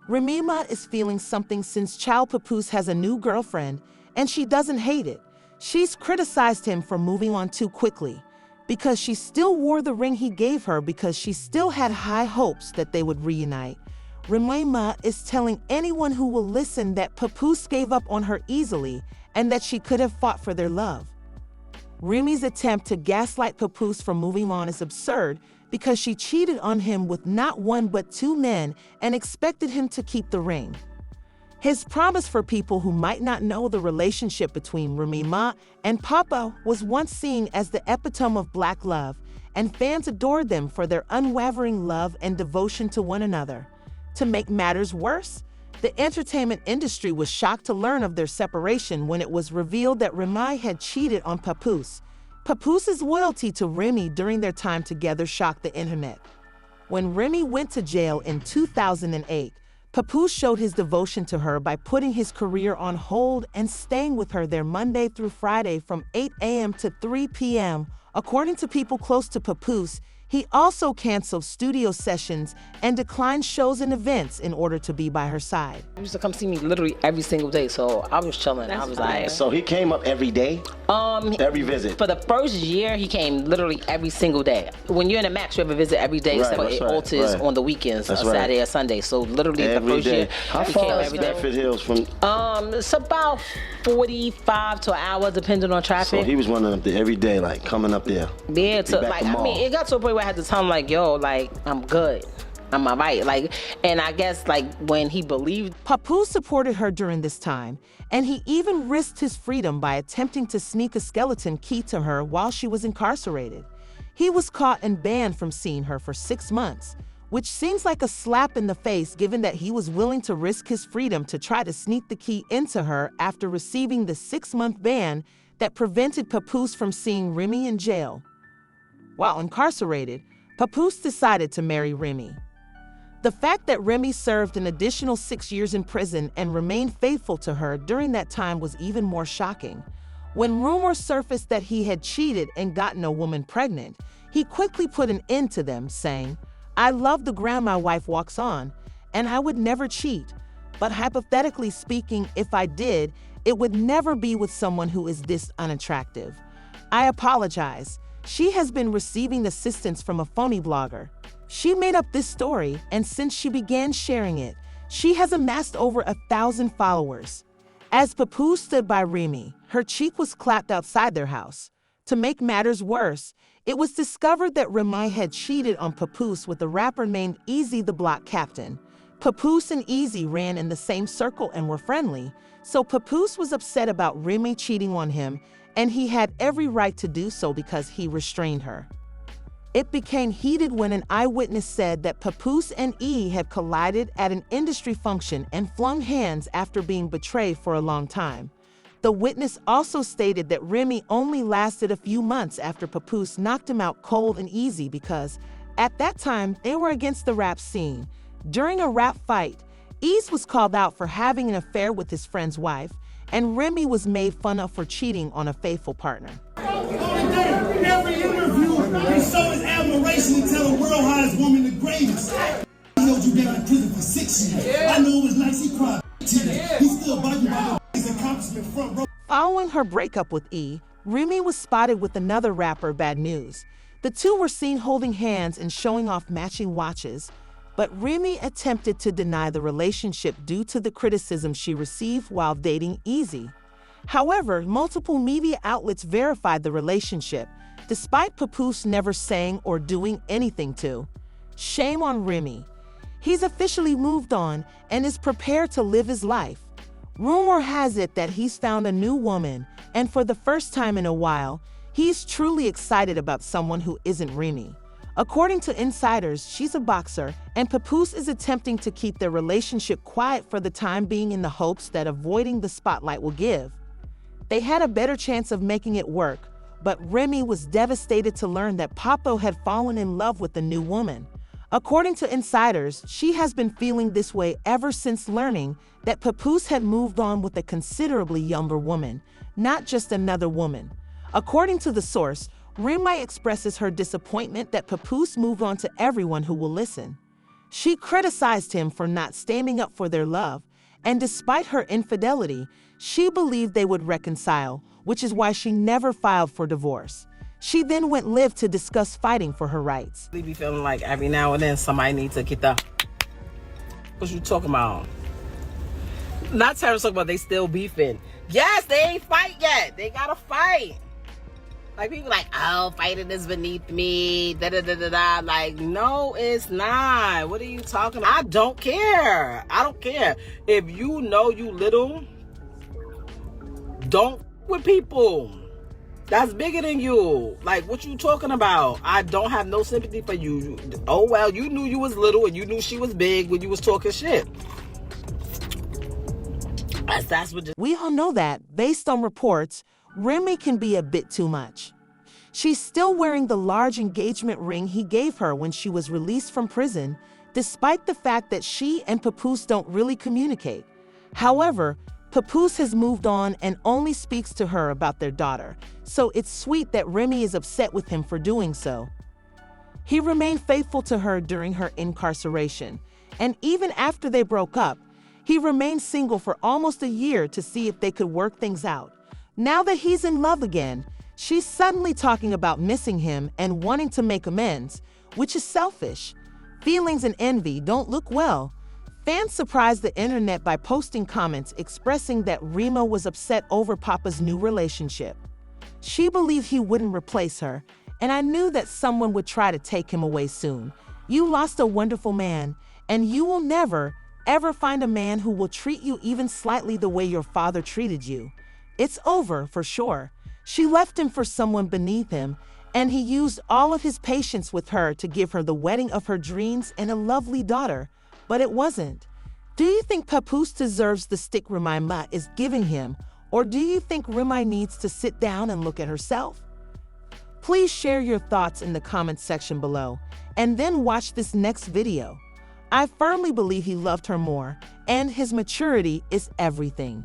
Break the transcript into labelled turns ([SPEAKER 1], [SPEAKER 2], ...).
[SPEAKER 1] Remy Ma is feeling something since Child Papoose has a new girlfriend, and she doesn't hate it. She's criticized him for moving on too quickly, because she still wore the ring he gave her because she still had high hopes that they would reunite. Remy Ma is telling anyone who will listen that Papoose gave up on her easily and that she could have fought for their love. Remy's attempt to gaslight Papoose for moving on is absurd because she cheated on him with not one but two men and expected him to keep the ring. His promise, for people who might not know the relationship between Remy Ma and Papa, was once seen as the epitome of black love, and fans adored them for their unwavering love and devotion to one another. To make matters worse, the entertainment industry was shocked to learn of their separation when it was revealed that Remy had cheated on Papoose. Papoose's loyalty to Remy during their time together shocked the internet. When Remy went to jail in 2008, Papoose showed his devotion to her by putting his career on hold and staying with her there Monday through Friday from 8 a.m. to 3 p.m. According to people close to Papoose, he also canceled studio sessions and declined shows and events in order to be by her side.
[SPEAKER 2] He used to come see me literally every single day, so I was chilling. I was like...
[SPEAKER 3] So he came up every day? Every visit?
[SPEAKER 2] For the first year, he came literally every single day. When you're in a max, you have a visit every day, except for it alters on the weekends, Saturday or Sunday. So literally
[SPEAKER 3] every
[SPEAKER 2] the first year,
[SPEAKER 3] How
[SPEAKER 2] he
[SPEAKER 3] far
[SPEAKER 2] came
[SPEAKER 3] is
[SPEAKER 2] every day.
[SPEAKER 3] Bedford Hills from?
[SPEAKER 2] It's about 45 to an hour, depending on traffic.
[SPEAKER 3] So he was running up there every day, like coming up there.
[SPEAKER 2] Yeah, it got to a point where I had to tell him, like, yo, like, I'm good. I'm all right. Like, and I guess, like, when he believed.
[SPEAKER 1] Papoose supported her during this time, and he even risked his freedom by attempting to sneak a skeleton key to her while she was incarcerated. He was caught and banned from seeing her for 6 months, which seems like a slap in the face given that he was willing to risk his freedom to try to sneak the key into her after receiving the 6-month ban that prevented Papoose from seeing Remy in jail. While incarcerated, Papoose decided to marry Remy. The fact that Remy served an additional 6 years in prison and remained faithful to her during that time was even more shocking. When rumors surfaced that he had cheated and gotten a woman pregnant, he quickly put an end to them, saying, "I love the ground my wife walks on, and I would never cheat. But hypothetically speaking, if I did, it would never be with someone who is this unattractive. I apologize. She has been receiving assistance from a phony blogger. She made up this story, and since she began sharing it, she has amassed over 1,000 followers." As Papoose stood by Remy, her cheek was clapped outside their house. To make matters worse, it was discovered that Remy had cheated on Papoose with a rapper named Easy the Block Captain. Papoose and Easy ran in the same circle and were friendly, so Papoose was upset about Remy cheating on him, and he had every right to do so because he restrained her. It became heated when an eyewitness said that Papoose and E had collided at an industry function and flung hands after being betrayed for a long time. The witness also stated that Remy only lasted a few months after Papoose knocked him out cold and easy because, at that time, they were against the rap scene. During a rap fight, Ease was called out for having an affair with his friend's wife, and Remy was made fun of for cheating on a faithful partner.
[SPEAKER 4] Every interview, he showed his admiration and tell the world how his woman the greatest. He held you down in prison for 6 years. I know it was nice, he cried. He still bugging about his accomplishment front row.
[SPEAKER 1] Following her breakup with E, Remy was spotted with another rapper, Bad News. The two were seen holding hands and showing off matching watches, but Remy attempted to deny the relationship due to the criticism she received while dating Easy. However, multiple media outlets verified the relationship, despite Papoose never saying or doing anything to. Shame on Remy. He's officially moved on and is prepared to live his life. Rumor has it that he's found a new woman, and for the first time in a while, he's truly excited about someone who isn't Remy. According to insiders, she's a boxer, and Papoose is attempting to keep their relationship quiet for the time being in the hopes that avoiding the spotlight will give. They had a better chance of making it work, but Remy was devastated to learn that Papo had fallen in love with the new woman. According to insiders, she has been feeling this way ever since learning that Papoose had moved on with a considerably younger woman, not just another woman. According to the source, Rema expresses her disappointment that Papoose moved on to everyone who will listen. She criticized him for not standing up for their love, and despite her infidelity, she believed they would reconcile, which is why she never filed for divorce. She then went live to discuss fighting for her rights.
[SPEAKER 5] They be feeling like every now and then somebody needs to get the... What you talking about? Not Terrence talking about they still beefing. Yes, they ain't fight yet. They gotta fight. Like, people like, oh, fighting is beneath me, da-da-da-da-da. Like, no, it's not. What are you talking about? I don't care. I don't care. If you know you little, don't with people. That's bigger than you. Like, what you talking about? I don't have no sympathy for you. Oh, well, you knew you was little and you knew she was big when you was talking shit. That's what...
[SPEAKER 1] We all know that, based on reports, Remy can be a bit too much. She's still wearing the large engagement ring he gave her when she was released from prison, despite the fact that she and Papoose don't really communicate. However, Papoose has moved on and only speaks to her about their daughter, so it's sweet that Remy is upset with him for doing so. He remained faithful to her during her incarceration, and even after they broke up, he remained single for almost a year to see if they could work things out. Now that he's in love again, she's suddenly talking about missing him and wanting to make amends, which is selfish. Feelings and envy don't look well. Fans surprised the internet by posting comments expressing that Rema was upset over Papa's new relationship. She believed he wouldn't replace her, and I knew that someone would try to take him away soon. You lost a wonderful man, and you will never, ever find a man who will treat you even slightly the way your father treated you. It's over for sure. She left him for someone beneath him, and he used all of his patience with her to give her the wedding of her dreams and a lovely daughter, but it wasn't. Do you think Papoose deserves the stick Remy Ma is giving him, or do you think Remy needs to sit down and look at herself? Please share your thoughts in the comments section below, and then watch this next video. I firmly believe he loved her more, and his maturity is everything.